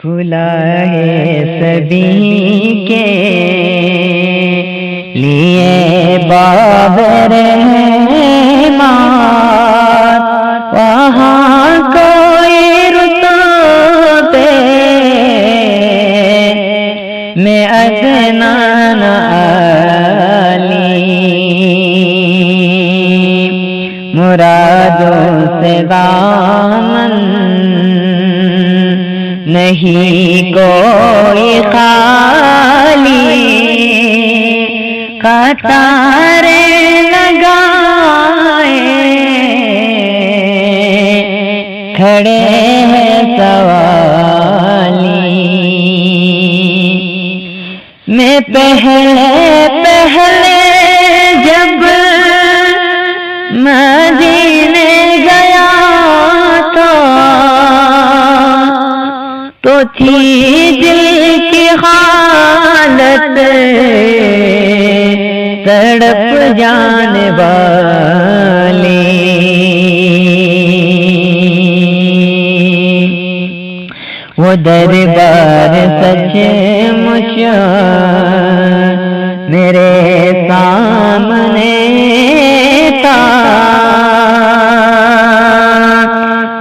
کھلا ہے سبھی کے لیے باب رحمت، وہاں کوئی رتبے میں ادنا نہ علی، مرادوں سے دامن نہیں کوئی خالی، قطاریں لگائے کھڑے ہیں سوالی، میں پہلے جب مدینے گیا تو تھی دل کی حالت تڑپ جانے والی، وہ دربار سچ مچ میرے سامنے تھا،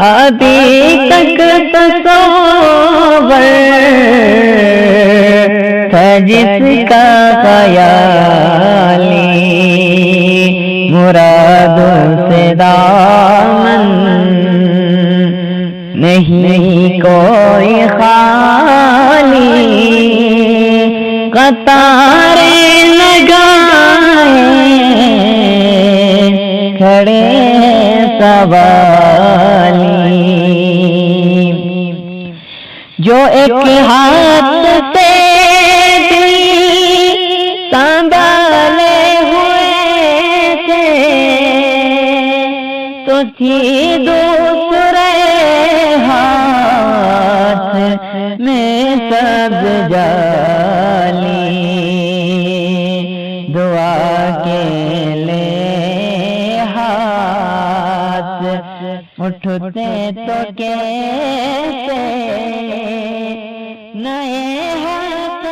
ابھی تک تصور تھا جس کا خیالی، مرادوں سے دامن نہیں کوئی خالی، قطاریں لگائے کھڑے سوالی، جو ایک ہاتھ سے دل سنبھالے ہوئے تھے تو تھی دوسرے ہاتھ میں سب جالی، دعا کے لے ہاتھ اٹھتے تو کیسے نئے ہاتھ